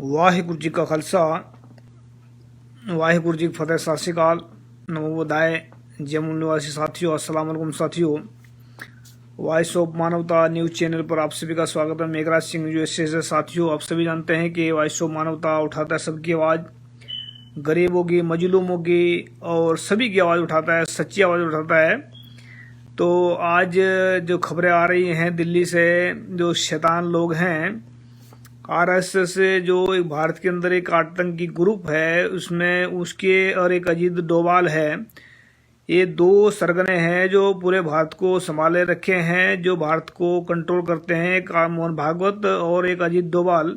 ਵਾਹਿਗੁਰੂ ਜੀ ਕਾ ਖਾਲਸਾ वाहिगुरु जी की फतेह। सत श्री अकाल, नमो बुधाय। जम्मू निवासी साथियों, अस्सलाम वालेकुम साथियों। वॉइस ऑफ मानवता न्यूज चैनल पर आप सभी का स्वागत है। मेघराज सिंह यूएसए से। साथियों, आप सभी जानते हैं कि वॉइस ऑफ मानवता उठाता है सबकी आवाज़, गरीबों की, मजलूमों की और सभी की आवाज़ उठाता है, सच्ची आवाज़ उठाता है। तो आज जो खबरें आ रही हैं दिल्ली से, जो शैतान लोग हैं आरएसएस से, जो एक भारत के अंदर एक आतंकी ग्रुप है, उसमें उसके और एक अजीत डोभाल है। ये दो सरगने हैं जो पूरे भारत को संभाले रखे हैं, जो भारत को कंट्रोल करते हैं। एक मोहन भागवत और एक अजीत डोभाल।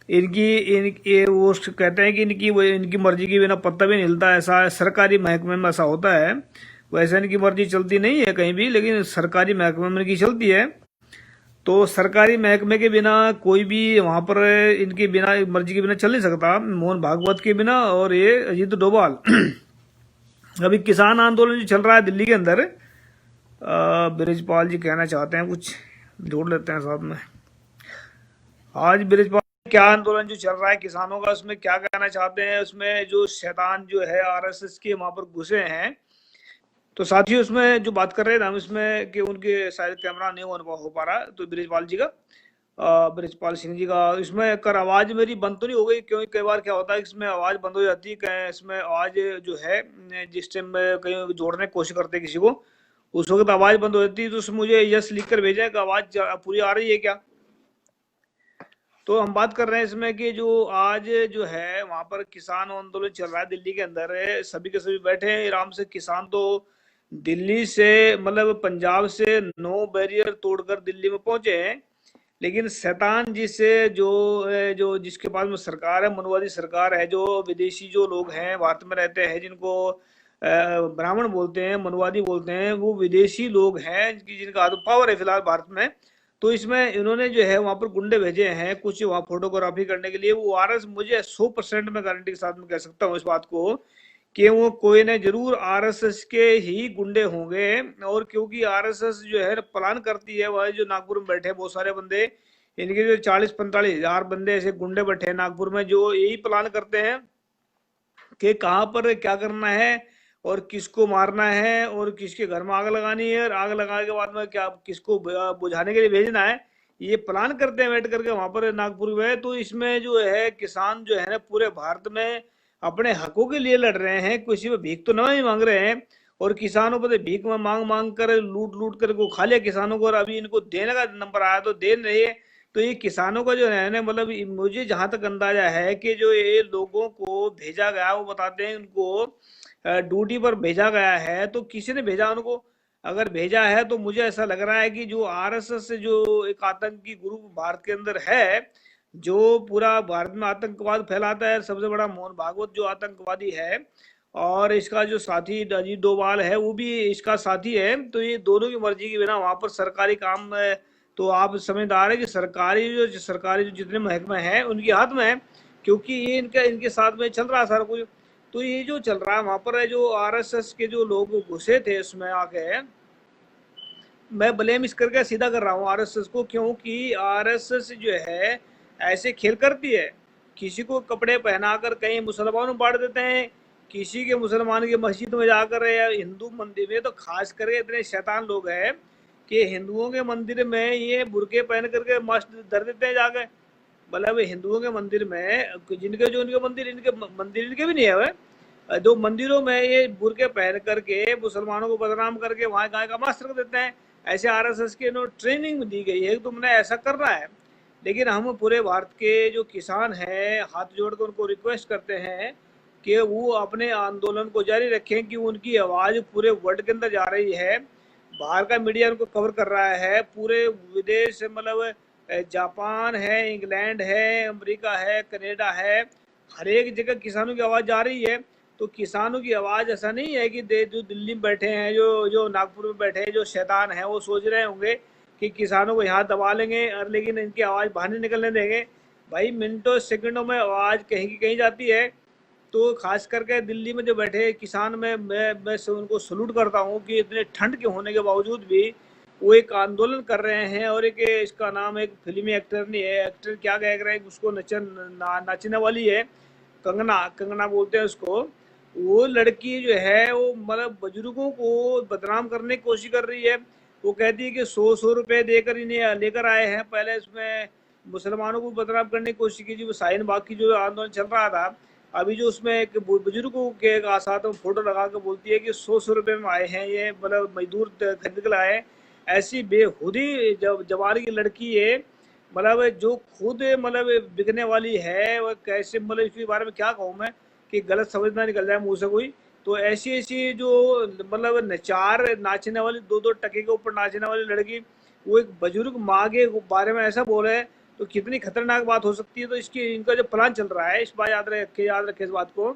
ये वो कहते हैं कि इनकी मर्जी के बिना पत्ता भी नहीं हिलता। ऐसा सरकारी महकमे में ऐसा होता है। वैसे इनकी मर्जी चलती नहीं है कहीं भी, लेकिन सरकारी महकमे में इनकी चलती है। तो सरकारी महकमे के बिना कोई भी वहां पर इनके बिना, मर्जी के बिना चल नहीं सकता, मोहन भागवत के बिना और ये अजीत डोभाल। अभी किसान आंदोलन जो चल रहा है दिल्ली के अंदर, ब्रिजपाल जी कहना चाहते हैं, कुछ जोड़ लेते हैं साथ में। आज ब्रिजपाल क्या आंदोलन जो चल रहा है किसानों का, उसमें क्या कहना चाहते हैं? उसमें जो शैतान जो है आरएसएस के वहां पर घुसे हैं, तो साथियों उसमें जो बात कर रहे थे हम, इसमें कि उनके शायद कैमरा नहीं हो पा रहा, तो ब्रिजपाल जी का, ब्रिजपाल सिंह जी का, इसमें कर आवाज मेरी बंद तो नहीं हो गई? क्योंकि कई बार क्या होता है इसमें आवाज बंद हो जाती है। इसमें आवाज जो है जिस टाइम में कहीं जोड़ने की कोशिश करते हैं किसी को, उस वक्त आवाज बंद हो जाती है। तो उसमें मुझे यस लिख कर भेजा कि आवाज पूरी आ रही है क्या। तो हम बात कर रहे हैं इसमें कि जो आज जो है वहां पर किसान आंदोलन चल रहा है दिल्ली के अंदर, सभी के सभी बैठे हैं आराम से। किसान तो दिल्ली से, मतलब पंजाब से 9 बैरियर तोड़कर दिल्ली में पहुंचे हैं। लेकिन शैतान जिससे जो जिसके पास में सरकार है, मनुवादी सरकार है, जो विदेशी जो लोग हैं भारत में रहते हैं, जिनको ब्राह्मण बोलते हैं, मनुवादी बोलते हैं, वो विदेशी लोग हैं जिनका हाथ पावर है फिलहाल भारत में। तो इसमें इन्होंने जो है वहां पर गुंडे भेजे हैं कुछ वहां फोटोग्राफी करने के लिए। वो आरएस, मुझे 100% में गारंटी के साथ में कह सकता हूँ इस बात को, कि वो कोई ने जरूर आरएसएस के ही गुंडे होंगे। और क्योंकि आरएसएस जो है प्लान करती है, वह जो नागपुर में बैठे बहुत सारे बंदे, इनके जो 40-45 हजार बंदे ऐसे गुंडे बैठे हैं नागपुर में, जो यही प्लान करते हैं कि कहाँ पर क्या करना है और किसको मारना है और किसके घर में आग लगानी है, और आग लगाने के बाद में क्या किसको बुझाने के लिए भेजना है, ये प्लान करते हैं बैठ करके वहां पर नागपुर में। तो इसमें जो है किसान जो है ना पूरे भारत में अपने हकों के लिए लड़ रहे हैं, किसी पे भीख तो नहीं मांग रहे हैं। और किसानों पर भीख में मांग मांग कर, लूट लूट कर को खा लिया किसानों को, और अभी इनको देने का नंबर आया तो दे नहीं रहे। तो ये किसानों का जो है ना, मतलब मुझे जहां तक अंदाजा है कि जो ये लोगों को भेजा गया, वो बताते हैं उनको ड्यूटी पर भेजा गया है, तो किसी ने भेजा उनको। अगर भेजा है तो मुझे ऐसा लग रहा है कि जो आरएसएस से जो एक आतंकी ग्रुप भारत के अंदर है, जो पूरा भारत में आतंकवाद फैलाता है, सबसे बड़ा मोहन भागवत जो आतंकवादी है, और इसका जो साथी अजीत डोभाल है वो भी इसका साथी है। तो ये दोनों की मर्जी के बिना वहां पर सरकारी काम तो आप समझदार है कि सरकारी जो जितने महकमे हैं उनके हाथ में है, क्योंकि ये इनके साथ में चल रहा है सारा कुछ। तो ये जो चल रहा है वहां पर है, जो आरएसएस के जो लोग घुसे थे उसमें आके, मैं ब्लेम इस करके सीधा कर रहा हूँ आरएसएस को, क्योंकि आरएसएस जो है ऐसे खेल करती है। किसी को कपड़े पहनाकर कहीं मुसलमानों बांट देते हैं, किसी के मुसलमान की मस्जिद में जाकर, या हिंदू मंदिर में तो खास करके इतने शैतान लोग हैं कि हिंदुओं के मंदिर में ये बुरके पहन करके मस्त धर देते हैं जाके। मतलब हिंदुओं के मंदिर में, जिनके जो उनके मंदिर इनके भी नहीं है, जो मंदिरों में ये बुरके पहन करके मुसलमानों को बदनाम करके वहां गाय का मांस रख देते हैं। ऐसे आरएसएस के ट्रेनिंग दी गई है कि तुमने ऐसा करना है। लेकिन हम पूरे भारत के जो किसान हैं हाथ जोड़कर उनको रिक्वेस्ट करते हैं कि वो अपने आंदोलन को जारी रखें, कि उनकी आवाज पूरे वर्ल्ड के अंदर जा रही है। बाहर का मीडिया उनको कवर कर रहा है, पूरे विदेश, मतलब जापान है, इंग्लैंड है, अमेरिका है, कनाडा है, हर एक जगह किसानों की आवाज जा रही है। तो किसानों की आवाज ऐसा नहीं है कि जो दिल्ली में बैठे हैं, जो नागपुर में बैठे हैं, जो शैतान है, वो सोच रहे होंगे कि किसानों को यहाँ दबा लेंगे, और लेकिन इनकी आवाज बाहर नहीं निकलने देंगे। भाई मिनटों सेकंडों में आवाज कहीं की कहीं जाती है। तो खास करके दिल्ली में जो बैठे किसान में मैं उनको सल्यूट करता हूँ कि इतने ठंड के होने के बावजूद भी वो एक आंदोलन कर रहे हैं, और एक इसका नाम एक फिल्मी एक्टर नहीं है, एक्टर क्या कह रहे हैं उसको, नाचने वाली है, कंगना, कंगना बोलते हैं उसको। वो लड़की जो है वो मतलब बुजुर्गों को बदनाम करने की कोशिश कर रही है। वो कहती है कि 100 रुपए देकर इन्हें लेकर आए हैं। पहले उसमें मुसलमानों को बदनाम करने की कोशिश की, जो शाहीन बाग की जो आंदोलन चल रहा था। अभी जो उसमें एक बुजुर्गों के साथ में फोटो लगा कर बोलती है कि 100 रुपए में आए हैं ये, मतलब मजदूर खरीद कर लाए। ऐसी बेहुदी जब जवान की लड़की है, मतलब जो खुद मतलब बिकने वाली है, वो कैसे, मतलब इसके बारे में क्या कहूँ मैं, कि गलत समझ ना निकल जाए मुंह से कोई। तो ऐसी ऐसी जो मतलब नचार नाचने वाली, 2-2 टके के ऊपर नाचने वाली लड़की, वो एक बुजुर्ग माँ के बारे में ऐसा बोले, तो कितनी खतरनाक बात हो सकती है। तो इसकी इनका जो प्लान चल रहा है, इस बात याद रखे इस बात को।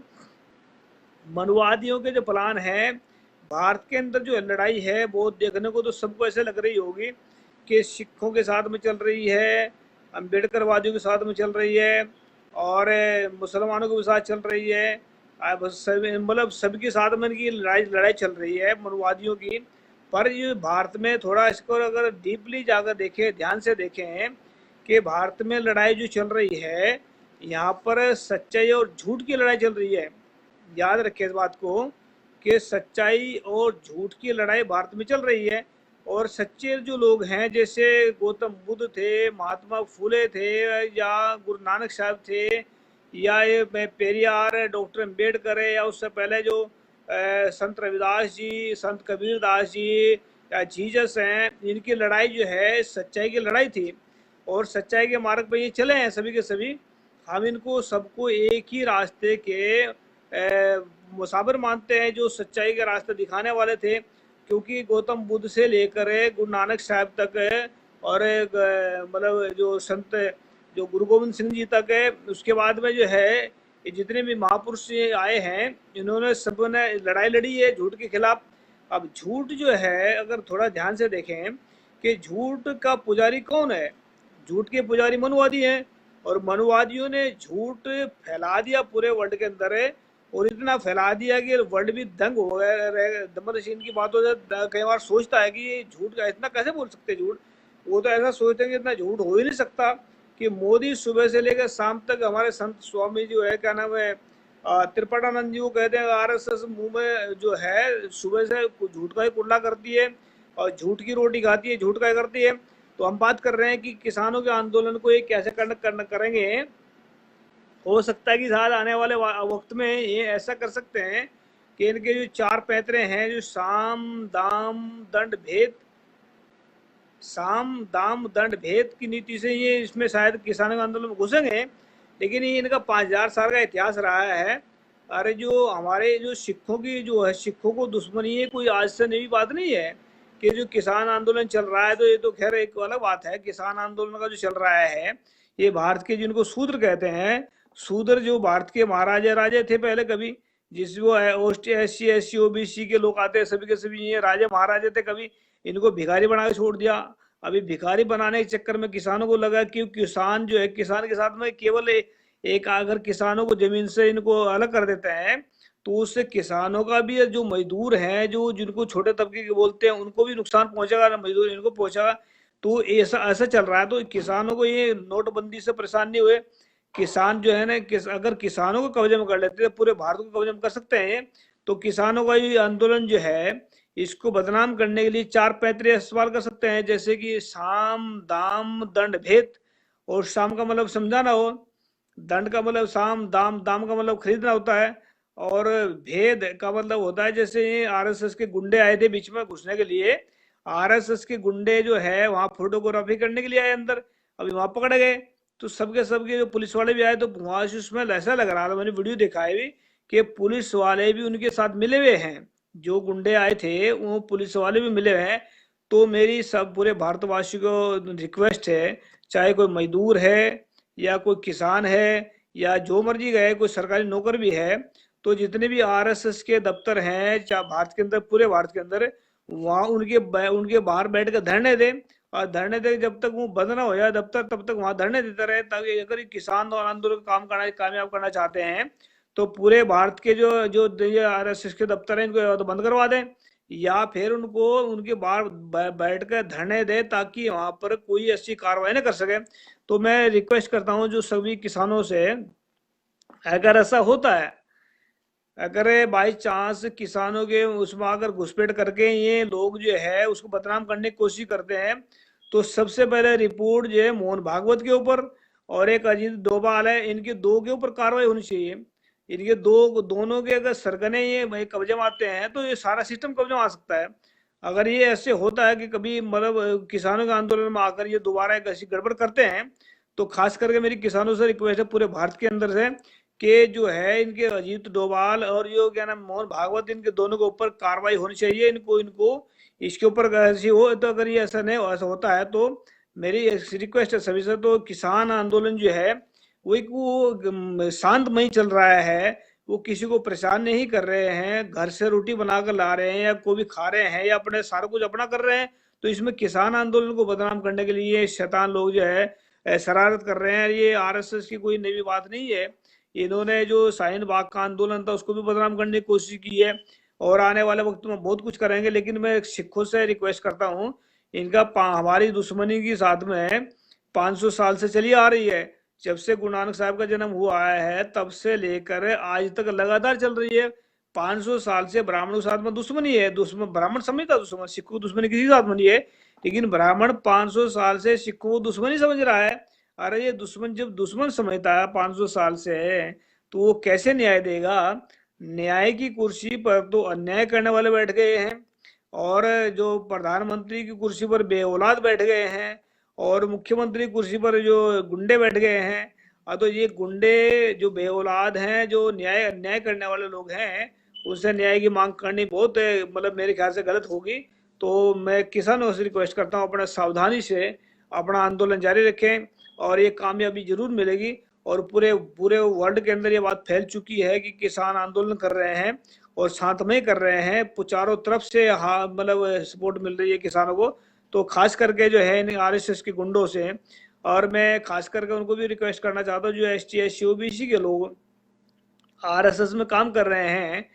मनुवादियों के जो प्लान है, भारत के अंदर जो लड़ाई है वो देखने को तो सबको ऐसे लग रही होगी कि सिखों के साथ में चल रही है, अम्बेडकर वादियों के साथ में चल रही है, और मुसलमानों के साथ चल रही है। मतलब सबके साथ में इनकी लड़ाई लड़ाई चल रही है मनुवादियों की। पर ये भारत में थोड़ा इसको अगर डीपली जाकर देखें, ध्यान से देखें, कि भारत में लड़ाई जो चल रही है, यहाँ पर सच्चाई और झूठ की लड़ाई चल रही है। याद रखें इस बात को, कि सच्चाई और झूठ की लड़ाई भारत में चल रही है। और सच्चे जो लोग हैं, जैसे गौतम बुद्ध थे, महात्मा फूले थे, या गुरु नानक साहब थे, या ये पेरियार, डॉक्टर अम्बेडकर है, या उससे पहले जो संत रविदास जी, संत कबीर दास जी, या जीसस हैं, इनकी लड़ाई जो है सच्चाई की लड़ाई थी। और सच्चाई के मार्ग पर ये चले हैं सभी के सभी। हम इनको सबको एक ही रास्ते के मुसाबिर मानते हैं, जो सच्चाई का रास्ता दिखाने वाले थे। क्योंकि गौतम बुद्ध से लेकर गुरु नानक साहब तक है, और मतलब जो संत, जो गुरु गोविंद सिंह जी तक है, उसके बाद में जो है ये जितने भी महापुरुष आए हैं, इन्होंने सबने लड़ाई लड़ी है झूठ के खिलाफ। अब झूठ जो है, अगर थोड़ा ध्यान से देखें कि झूठ का पुजारी कौन है, झूठ के पुजारी मनुवादी हैं। और मनुवादियों ने झूठ फैला दिया पूरे वर्ल्ड के अंदर है, और इतना फैला दिया कि वर्ल्ड भी दंग हो गया। मतलब इनकी बात हो जाए, कई बार सोचता है कि ये झूठ का इतना कैसे बोल सकते हैं झूठ। वो तो ऐसा सोचते हैं कि इतना झूठ हो ही नहीं सकता, कि मोदी सुबह से लेकर शाम तक, हमारे संत स्वामी जो है, क्या नाम है, त्रिपटानंद जी, वो कहते हैं आरएसएस मुंह में जो है सुबह से झूठ का ही कुल्ला करती है, और झूठ की रोटी खाती है, झूठ का ही करती है। तो हम बात कर रहे हैं कि किसानों के आंदोलन को ये कैसे करेंगे। हो सकता है कि शायद आने वाले वक्त में ये ऐसा कर सकते हैं कि इनके जो चार पैतरे हैं, जो साम दाम दंड भेद की नीति से, ये इसमें शायद किसानों के आंदोलन में घुसेंगे। लेकिन ये इनका 5000 साल का इतिहास रहा है। अरे जो हमारे जो सिखों की जो है, सिखों को दुश्मनी है, कोई आज से नई बात नहीं है। कि जो किसान आंदोलन चल रहा है, तो ये तो खैर एक अलग बात है। किसान आंदोलन का जो चल रहा है, ये भारत के, जिनको शूद्र कहते हैं, शूद्र जो भारत के महाराजा राजे थे पहले कभी, जिस वो है SC SC OBC के लोग आते हैं, सभी के सभी ये राजे महाराजे थे कभी। इनको भिखारी बना के छोड़ दिया। अभी भिखारी बनाने के चक्कर में किसानों को लगा कि किसान जो है, किसान के साथ में केवल एक अगर किसानों को जमीन से इनको अलग कर देते हैं, तो उससे किसानों का भी, जो मजदूर हैं, जो जिनको छोटे तबके के बोलते हैं, उनको भी नुकसान पहुंचेगा, मजदूर इनको पहुंचेगा। तो ऐसा ऐसा चल रहा है। तो किसानों को ये नोटबंदी से परेशान नहीं हुए। किसान जो है ना, अगर किसानों को कब्जे में कर लेते, तो पूरे भारत को कब्जे में कर सकते हैं। तो किसानों का ये आंदोलन जो है, इसको बदनाम करने के लिए चार पैतरे इस्तेमाल कर सकते हैं, जैसे कि साम दाम दंड भेद। और साम का मतलब समझाना हो, दंड का मतलब साम, दाम दाम का मतलब खरीदना होता है, और भेद का मतलब होता है, जैसे आरएसएस के गुंडे आए थे बीच में घुसने के लिए। आरएसएस के गुंडे जो है वहां फोटोग्राफी करने के लिए आए अंदर, अभी वहां पकड़ गए। तो सबके सबके जो पुलिस वाले भी आए, तो वहां से उसमें ऐसा लग रहा था, मैंने वीडियो देखा है भी, कि पुलिस वाले भी उनके साथ मिले हुए हैं। जो गुंडे आए थे वो पुलिस वाले भी मिले हुए हैं। तो मेरी सब पूरे भारतवासी को रिक्वेस्ट है, चाहे कोई मजदूर है, या कोई किसान है, या जो मर्जी गए, कोई सरकारी नौकर भी है, तो जितने भी आरएसएस के दफ्तर हैं, चाहे भारत के अंदर, पूरे भारत के अंदर, वहाँ उनके बाहर बैठ कर धरने दें। और धरने दे, जब तक वो बंद ना हो जाए दफ्तर, तब तक वहां धरने देते रहे, ताकि अगर ये किसान और आंदोलन काम करना, कामयाब करना चाहते हैं, तो पूरे भारत के जो जो आरएसएस के दफ्तर हैं, इनको या तो बंद करवा दें, या फिर उनको उनके बाहर बैठ कर धरने दे ताकि वहां पर कोई ऐसी कार्रवाई न कर सके। तो मैं रिक्वेस्ट करता हूं जो सभी किसानों से, अगर ऐसा होता है, अगर बाई चांस किसानों के उसमें अगर घुसपैठ करके ये लोग जो है उसको बदनाम करने की कोशिश करते हैं, तो सबसे पहले रिपोर्ट जो है मोहन भागवत के ऊपर और एक अजीत डोभाल है, इनके दो के ऊपर कार्रवाई होनी चाहिए। इनके दोनों के अगर सरगने ये कब्जे में आते हैं तो ये सारा सिस्टम कब्जे में आ सकता है। अगर ये ऐसे होता है कि कभी मतलब किसानों के आंदोलन में आकर ये दोबारा एक ऐसी गड़बड़ करते हैं, तो खास करके मेरी किसानों से रिक्वेस्ट है पूरे भारत के अंदर से कि जो है इनके अजीत डोभाल और जो क्या नाम मोहन भागवत, इनके दोनों के ऊपर कार्रवाई होनी चाहिए। इनको इनको इसके ऊपर ऐसी हो, तो अगर ये ऐसा नहीं ऐसा होता है तो मेरी रिक्वेस्ट है सभी से, तो किसान आंदोलन जो है वो शांतमय चल रहा है, वो किसी को परेशान नहीं कर रहे हैं, घर से रोटी बनाकर ला रहे हैं या कोई भी खा रहे हैं या अपने सारा कुछ अपना कर रहे हैं। तो इसमें किसान आंदोलन को बदनाम करने के लिए शैतान लोग जो है शरारत कर रहे हैं। ये आरएसएस की कोई नई बात नहीं है। इन्होंने जो शाहीन बाग का आंदोलन था उसको भी बदनाम करने की कोशिश की है और आने वाले वक्त में बहुत कुछ करेंगे। लेकिन मैं सिखों से रिक्वेस्ट करता हूँ, इनका हमारी दुश्मनी की साथ में 500 साल से चली आ रही है। जब से गुरु नानक साहब का जन्म हुआ है तब से लेकर आज तक लगातार चल रही है। 500 साल से ब्राह्मणों के साथ में दुश्मनी है। दुश्मन ब्राह्मण समझता दुश्मन, सिखों को दुश्मनी किसी के साथ में नहीं है, लेकिन ब्राह्मण 500 साल से सिखों को दुश्मनी समझ रहा है। अरे ये दुश्मन जब दुश्मन समझता है 500 साल से, तो वो कैसे न्याय देगा? न्याय की कुर्सी पर तो अन्याय करने वाले बैठ गए हैं और जो प्रधानमंत्री की कुर्सी पर बेऔलाद बैठ गए हैं और मुख्यमंत्री कुर्सी पर जो गुंडे बैठ गए हैं। तो ये गुंडे जो बेऔलाद हैं, जो न्याय अन्याय करने वाले लोग हैं, उनसे न्याय की मांग करनी बहुत मतलब मेरे ख्याल से गलत होगी। तो मैं किसानों से रिक्वेस्ट करता हूँ अपना सावधानी से अपना आंदोलन जारी रखें और ये कामयाबी जरूर मिलेगी। और पूरे पूरे वर्ल्ड के अंदर ये बात फैल चुकी है कि किसान आंदोलन कर रहे हैं और शांतमय कर रहे हैं, चारों तरफ से हाँ मतलब सपोर्ट मिल रही है किसानों को। तो खास करके जो है इन आरएसएस के गुंडों से, और मैं खास करके उनको भी रिक्वेस्ट करना चाहता हूँ जो एसटी एससी ओबीसी के लोग आरएसएस में काम कर रहे हैं,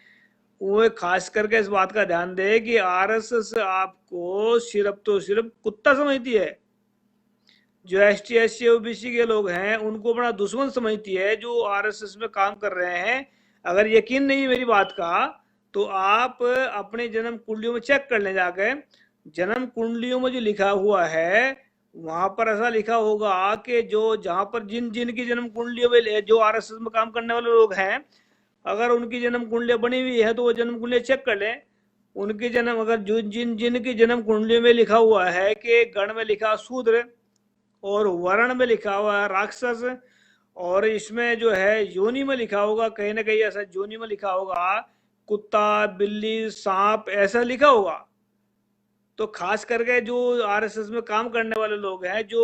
वो खास करके इस बात का ध्यान दे कि आरएसएस आपको सिर्फ तो सिर्फ कुत्ता समझती है। जो एसटी एससी ओबीसी के लोग हैं उनको बड़ा दुश्मन समझती है जो आरएसएस में काम कर रहे हैं। अगर यकीन नहीं है मेरी बात का, तो आप अपने जन्म कुंडलियों में चेक कर लें जाके। जन्म कुंडलियों में जो लिखा हुआ है वहां पर ऐसा लिखा होगा कि जो जहां पर जिन जिन की जन्म कुंडलियों में जो आरएसएस में काम करने वाले लोग हैं, अगर उनकी जन्म कुंडलियां बनी हुई है तो वो जन्म कुंडलियां चेक कर लें। उनकी जन्म अगर जो जिन जिन की जन्म कुंडलियों में लिखा हुआ है कि गण में लिखा शूद्र और वर्ण में लिखा हुआ है राक्षस, और इसमें जो है योनि में लिखा होगा कहीं ना कहीं ऐसा, योनि में लिखा होगा कुत्ता बिल्ली सांप ऐसा लिखा होगा। तो खास करके जो आरएसएस में काम करने वाले लोग हैं जो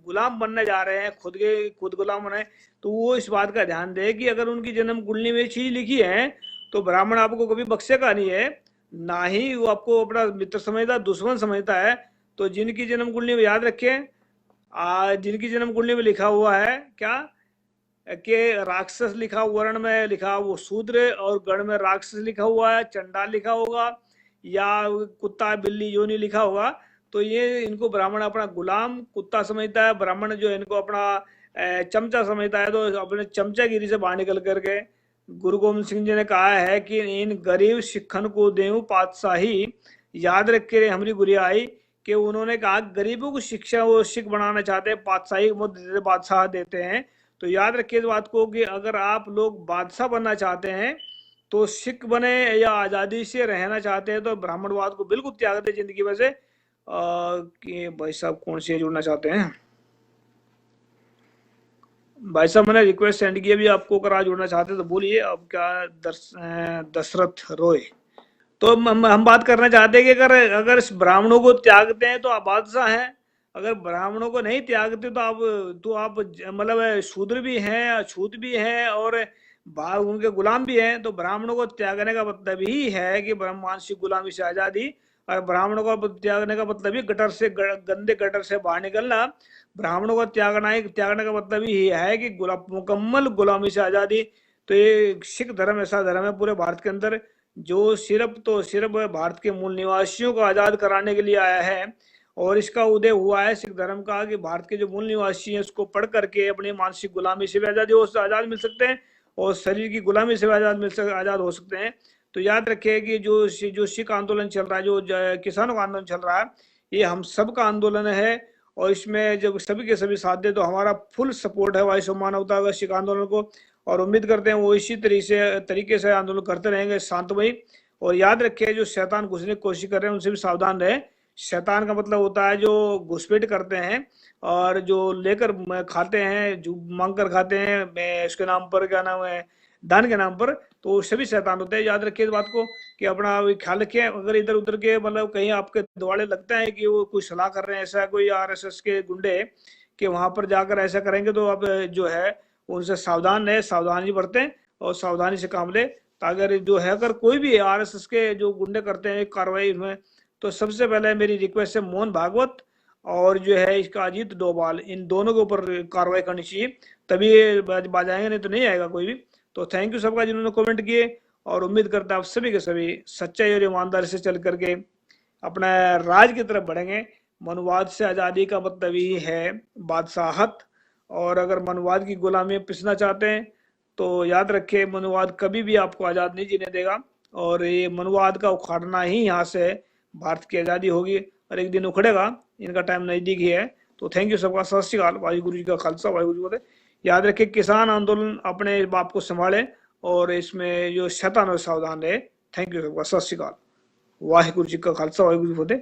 गुलाम बनने जा रहे हैं, खुद गुलाम बने, तो वो इस बात का ध्यान दे कि अगर उनकी जन्म कुंडली में चीज लिखी है तो ब्राह्मण आपको कभी बख्शेगा नहीं है, ना ही वो आपको अपना मित्र समझता दुश्मन समझता है। तो जिनकी जन्म कुंडली में याद रखें, जिनकी जन्म कुंडली में लिखा हुआ है क्या कि राक्षस लिखा वर्ण में लिखा वो शूद्र और गण में राक्षस लिखा हुआ है, चंडाल लिखा होगा या कुत्ता बिल्ली योनि लिखा होगा, तो ये इनको ब्राह्मण अपना गुलाम कुत्ता समझता है। ब्राह्मण जो इनको अपना चमचा समझता है। तो अपने चमचागिरी से बाहर निकल करके गुरु गोविंद सिंह जी ने कहा है कि इन गरीब सिखन को देऊ पातशाही, याद रखे हमारी गुरियाई, कि उन्होंने कहा गरीबों को शिक्षा वो सिख बनाना चाहते हैं, पातशाही बादशाह देते हैं। तो याद रखिए इस बात को कि अगर आप लोग बादशाह बनना चाहते हैं तो सिख बने, या आज़ादी से रहना चाहते हैं तो ब्राह्मणवाद को बिल्कुल त्याग दे जिंदगी में से। कि भाई साहब कौन से जुड़ना चाहते हैं? भाई साहब मैंने रिक्वेस्ट सेंड किया भी आपको, अगर आज जुड़ना चाहते हैं तो बोलिए। अब क्या दशरथ रॉय, तो हम बात करना चाहते हैं कि अगर अगर ब्राह्मणों को त्यागते हैं तो आप बादशाह हैं, अगर ब्राह्मणों को नहीं त्यागते तो आप मतलब शूद्र भी हैं, अछूत भी हैं और उनके गुलाम भी हैं। तो ब्राह्मणों को त्यागने का मतलब ही है कि मानसिक गुलामी से आजादी, और ब्राह्मणों को त्यागने का मतलब ही गटर से गंदे गटर से बाहर निकलना। ब्राह्मणों को त्यागने का मतलब ही है कि मुकम्मल गुलामी से आजादी। तो ये सिख धर्म ऐसा धर्म है पूरे भारत के अंदर जो सिर्फ भारत के मूल निवासियों को आज़ाद कराने के लिए आया है। और इसका उदय हुआ है सिख धर्म का कि भारत के जो मूल निवासी हैं उसको पढ़ करके अपनी मानसिक गुलामी से भी आज़ाद मिल सकते हैं और शरीर की गुलामी से भी आज़ाद हो सकते हैं। तो याद रखिए कि जो सिख आंदोलन चल रहा है, जो किसानों का आंदोलन चल रहा है, ये हम सब का आंदोलन है। और इसमें जब सभी के सभी साथ दे तो हमारा फुल सपोर्ट है वायु मानवता का सिख आंदोलन को। और उम्मीद करते हैं वो इसी तरीके से आंदोलन करते रहेंगे शांतमयी। और याद रखिए जो शैतान घुसने की कोशिश कर रहे हैं उनसे भी सावधान रहे। शैतान का मतलब होता है जो घुसपैठ करते हैं और जो लेकर खाते हैं, जो मांग कर खाते हैं, मैं इसके नाम पर क्या नाम है, दान के नाम पर, तो सभी शैतान होते हैं। याद रखिए इस बात को कि अपना ख्याल रखें। अगर इधर उधर के मतलब कहीं आपके दुआले लगता है कि वो कोई सलाह कर रहे हैं, ऐसा कोई आरएसएस के गुंडे कि वहां पर जाकर ऐसा करेंगे, तो आप जो है उनसे सावधान रहे, सावधानी बरतें और सावधानी से काम ले। अगर जो है अगर कोई भी आरएसएस के जो गुंडे करते हैं कार्रवाई में, तो सबसे पहले मेरी रिक्वेस्ट है मोहन भागवत और जो है इसका अजीत डोभाल, इन दोनों के ऊपर कार्रवाई करनी चाहिए, तभी ये बाज आएंगे, नहीं तो नहीं आएगा कोई भी। तो थैंक यू सबका जिन्होंने कमेंट किए और उम्मीद करता है आप सभी के सभी सच्चाई और ईमानदारी से चल करके अपना राज की तरफ बढ़ेंगे। मनुवाद से आज़ादी का मतलब ही है बादशाहत। और अगर मनुवाद की गुलामी में पिसना चाहते हैं तो याद रखिए मनुवाद कभी भी आपको आज़ाद नहीं जीने देगा। और ये मनुवाद का उखाड़ना ही यहाँ से भारत की आज़ादी होगी और एक दिन उखड़ेगा, इनका टाइम नज़दीक ही है। तो थैंक यू सबका, सत श्री अकाल, वाहिगुरु जी का खालसा वाहिगुरु जी की फतेह। याद रखिए किसान आंदोलन अपने बाप को संभाले और इसमें जो शैतान और सावधान रहे। थैंक यू सबका, सत श्री अकाल, वाहिगुरु जी का खालसा वाहिगुरु जी की फतेह।